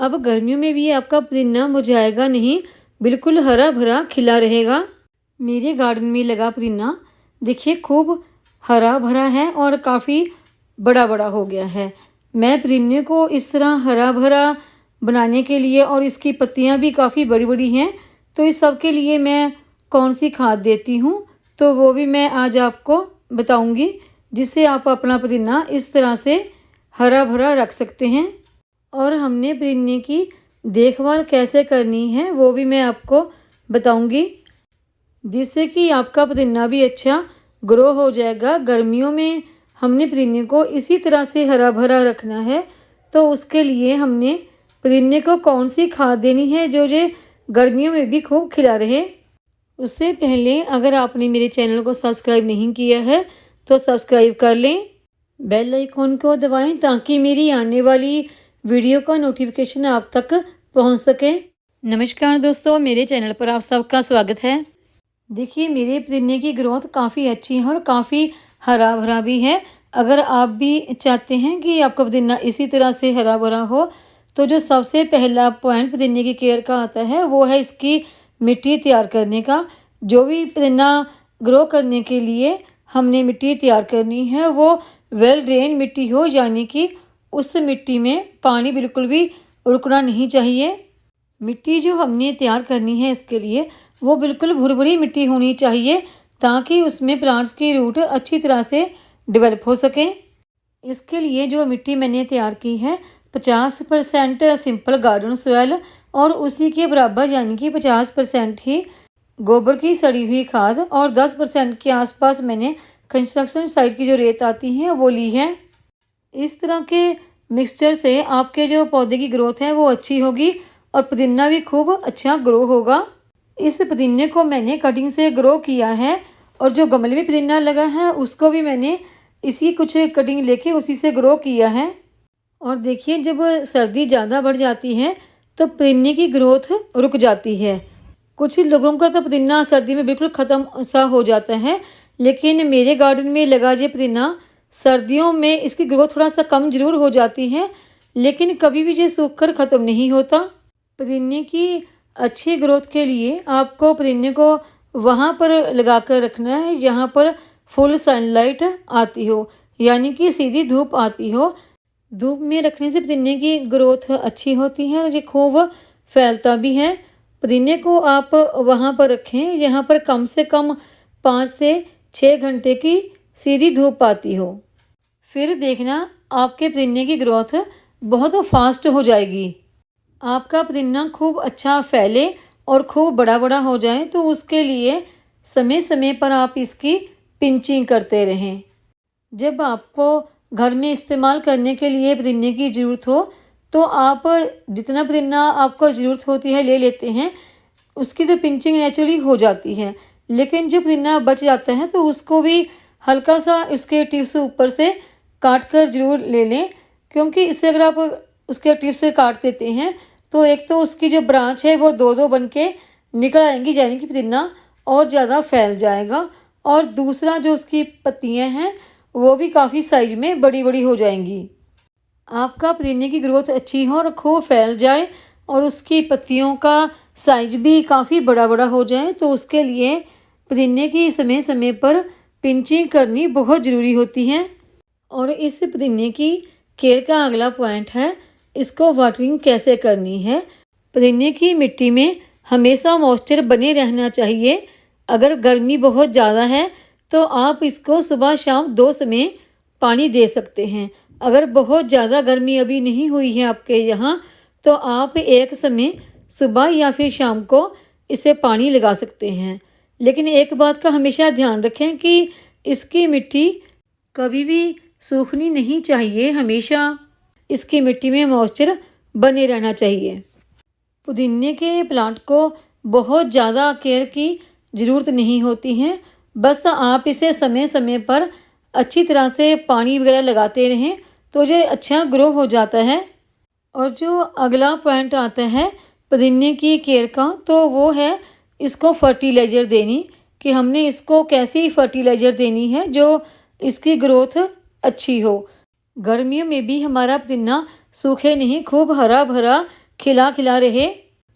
अब गर्मियों में भी आपका पुदीना मुरझाएगा नहीं, बिल्कुल हरा भरा खिला रहेगा। मेरे गार्डन में लगा पुदीना देखिए खूब हरा भरा है और काफ़ी बड़ा बड़ा हो गया है। मैं पुदीने को इस तरह हरा भरा बनाने के लिए, और इसकी पत्तियां भी काफ़ी बड़ी बड़ी हैं, तो इस सब के लिए मैं कौन सी खाद देती हूँ तो वो भी मैं आज आपको बताऊंगी, जिससे आप अपना पुदीना इस तरह से हरा भरा रख सकते हैं। और हमने पुदीने की देखभाल कैसे करनी है वो भी मैं आपको बताऊंगी, जिससे कि आपका पुदीना भी अच्छा ग्रो हो जाएगा। गर्मियों में हमने पुदीने को इसी तरह से हरा भरा रखना है, तो उसके लिए हमने पुदीने को कौन सी खाद देनी है जो ये गर्मियों में भी खूब खिला रहे। उससे पहले अगर आपने मेरे चैनल को सब्सक्राइब नहीं किया है तो सब्सक्राइब कर लें, बेल आइकॉन को दबाएं ताकि मेरी आने वाली वीडियो का नोटिफिकेशन आप तक पहुंच सके। नमस्कार दोस्तों, मेरे चैनल पर आप सबका स्वागत है। देखिए मेरे पुदीने की ग्रोथ काफ़ी अच्छी है और काफ़ी हरा भरा भी है। अगर आप भी चाहते हैं कि आपका पुदीना इसी तरह से हरा भरा हो, तो जो सबसे पहला पॉइंट पुदीने की केयर का आता है वो है इसकी मिट्टी तैयार करने का। जो भी पुदीना ग्रो करने के लिए हमने मिट्टी तैयार करनी है वो वेल ड्रेन मिट्टी हो, यानी कि उस मिट्टी में पानी बिल्कुल भी रुकना नहीं चाहिए। मिट्टी जो हमने तैयार करनी है इसके लिए वो बिल्कुल भुरभुरी मिट्टी होनी चाहिए, ताकि उसमें प्लांट्स की रूट अच्छी तरह से डेवलप हो सके। इसके लिए जो मिट्टी मैंने तैयार की है 50% सिंपल गार्डन सॉइल और उसी के बराबर यानी कि 50% ही गोबर की सड़ी हुई खाद और 10% के आसपास मैंने कंस्ट्रक्शन साइट की जो रेत आती है वो ली है। इस तरह के मिक्सचर से आपके जो पौधे की ग्रोथ है वो अच्छी होगी और पुदीना भी खूब अच्छा ग्रो होगा। इस पुदीने को मैंने कटिंग से ग्रो किया है और जो गमले में पुदीना लगा है उसको भी मैंने इसी कुछ कटिंग लेके उसी से ग्रो किया है। और देखिए जब सर्दी ज़्यादा बढ़ जाती है तो पुदीने की ग्रोथ रुक जाती है। कुछ लोगों का तो पुदीना सर्दी में बिल्कुल ख़त्म सा हो जाता है, लेकिन मेरे गार्डन में लगा ये पुदीना सर्दियों में इसकी ग्रोथ थोड़ा सा कम जरूर हो जाती है, लेकिन कभी भी ये सूख कर ख़त्म नहीं होता। पुदीने की अच्छी ग्रोथ के लिए आपको पुदीने को वहाँ पर लगा कर रखना है जहाँ पर फुल सनलाइट आती हो, यानी कि सीधी धूप आती हो। धूप में रखने से पुदीने की ग्रोथ अच्छी होती है और ये खूब फैलता भी है। पुदीने को आप वहाँ पर रखें जहाँ पर कम से कम 5 से 6 घंटे की सीधी धूप आती हो। फिर देखना आपके पुदीने की ग्रोथ बहुत फास्ट हो जाएगी। आपका पुदीना खूब अच्छा फैले और खूब बड़ा बड़ा हो जाए तो उसके लिए समय समय पर आप इसकी पिंचिंग करते रहें। जब आपको घर में इस्तेमाल करने के लिए पुदीने की ज़रूरत हो तो आप जितना पुदीना आपको ज़रूरत होती है ले लेते हैं, उसकी तो पिंचिंग नेचुरली हो जाती है। लेकिन जो पुदीना बच जाता है तो उसको भी हल्का सा उसके टिप से ऊपर से काट कर ज़रूर ले लें, क्योंकि इससे अगर आप उसके टिप से काट देते हैं तो एक तो उसकी जो ब्रांच है वो दो दो बन के निकल आएंगी, यानी कि पुदीना और ज़्यादा फैल जाएगा। और दूसरा जो उसकी पत्तियां हैं वो भी काफ़ी साइज में बड़ी बड़ी हो जाएंगी। आपका पुदीने की ग्रोथ अच्छी हो और खूब फैल जाए और उसकी पत्तियों का साइज भी काफ़ी बड़ा बड़ा हो जाए तो उसके लिए पुदीने की समय समय पर पिंचिंग करनी बहुत ज़रूरी होती है। और इस पुदीने की केयर का अगला पॉइंट है इसको वाटरिंग कैसे करनी है। पुदीने की मिट्टी में हमेशा मॉइस्चर बने रहना चाहिए। अगर गर्मी बहुत ज़्यादा है तो आप इसको सुबह शाम 2 समय पानी दे सकते हैं। अगर बहुत ज़्यादा गर्मी अभी नहीं हुई है आपके यहाँ तो आप एक समय सुबह या फिर शाम को इसे पानी लगा सकते हैं। लेकिन एक बात का हमेशा ध्यान रखें कि इसकी मिट्टी कभी भी सूखनी नहीं चाहिए, हमेशा इसकी मिट्टी में मॉइस्चर बने रहना चाहिए। पुदीने के प्लांट को बहुत ज़्यादा केयर की ज़रूरत नहीं होती है, बस आप इसे समय समय पर अच्छी तरह से पानी वगैरह लगाते रहें तो ये अच्छा ग्रो हो जाता है। और जो अगला पॉइंट आता है पुदीने की केयर का तो वो है इसको फर्टिलाइज़र देनी, कि हमने इसको कैसी फर्टिलाइज़र देनी है जो इसकी ग्रोथ अच्छी हो। गर्मियों में भी हमारा पुदीना सूखे नहीं, खूब हरा भरा खिला खिला रहे।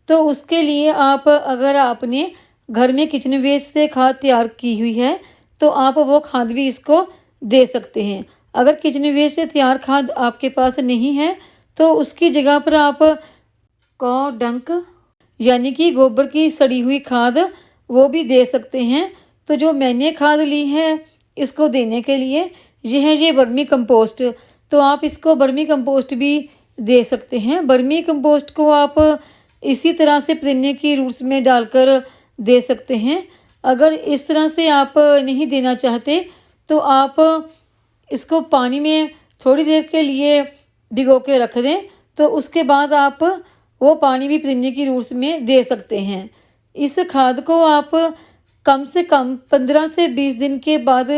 तो उसके लिए आप, अगर आपने घर में किचन वेस्ट से खाद तैयार की हुई है तो आप वो खाद भी इसको दे सकते हैं। अगर किचन वेस्ट से तैयार खाद आपके पास नहीं है तो उसकी जगह पर आप कौ डंक यानी कि गोबर की सड़ी हुई खाद वो भी दे सकते हैं। तो जो मैंने खाद ली है इसको देने के लिए ये बर्मी कंपोस्ट, तो आप इसको बर्मी कंपोस्ट भी दे सकते हैं। बर्मी कंपोस्ट को आप इसी तरह से पुदीने की रूट्स में डालकर दे सकते हैं। अगर इस तरह से आप नहीं देना चाहते तो आप इसको पानी में थोड़ी देर के लिए भिगो के रख दें, तो उसके बाद आप वो पानी भी पुदीने की रूट्स में दे सकते हैं। इस खाद को आप कम से कम 15 से 20 दिन के बाद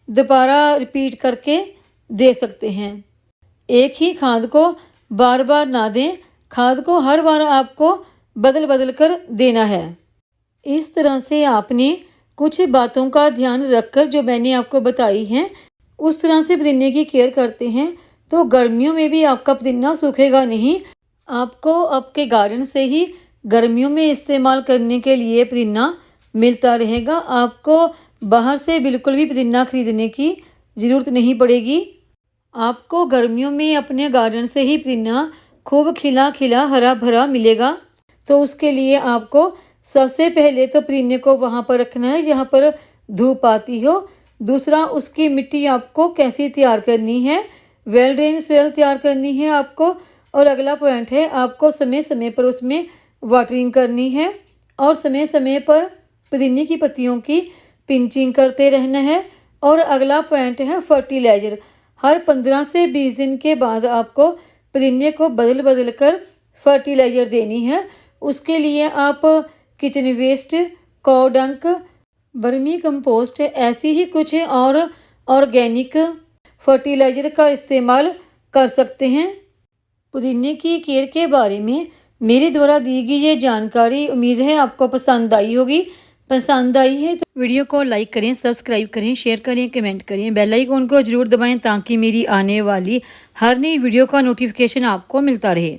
दोबारा रिपीट करके दे सकते हैं। एक ही खाद को बार बार ना दें, खाद को हर बार आपको बदल बदल कर देना है। इस तरह से आपने कुछ बातों का ध्यान रखकर जो मैंने आपको बताई हैं उस तरह से पुदीने की केयर करते हैं तो गर्मियों में भी आपका पुदीना सूखेगा नहीं। आपको आपके गार्डन से ही गर्मियों में इस्तेमाल करने के लिए पुदीना मिलता रहेगा। आपको बाहर से बिल्कुल भी पुदीना खरीदने की ज़रूरत नहीं पड़ेगी। आपको गर्मियों में अपने गार्डन से ही पुदीना खूब खिला खिला हरा भरा मिलेगा। तो उसके लिए आपको सबसे पहले तो पुदीने को वहाँ पर रखना है जहाँ पर धूप आती हो। दूसरा, उसकी मिट्टी आपको कैसी तैयार करनी है, वेल ड्रेन सोइल तैयार करनी है आपको। और अगला पॉइंट है, आपको समय समय पर उसमें वाटरिंग करनी है और समय समय पर पुदीने की पत्तियों की पिंचिंग करते रहना है। और अगला पॉइंट है फर्टिलाइज़र। हर 15 से 20 दिन के बाद आपको पुदीने को बदल बदल कर फर्टिलाइज़र देनी है। उसके लिए आप किचन वेस्ट, कौ डंक, बर्मी कंपोस्ट, ऐसी ही कुछ और ऑर्गेनिक फर्टिलाइज़र का इस्तेमाल कर सकते हैं। पुदीने की केयर के बारे में मेरे द्वारा दी गई ये जानकारी उम्मीद है आपको पसंद आई होगी। पसंद आई है तो वीडियो को लाइक करें, सब्सक्राइब करें, शेयर करें, कमेंट करें, बेल आइकन को जरूर दबाएं ताकि मेरी आने वाली हर नई वीडियो का नोटिफिकेशन आपको मिलता रहे।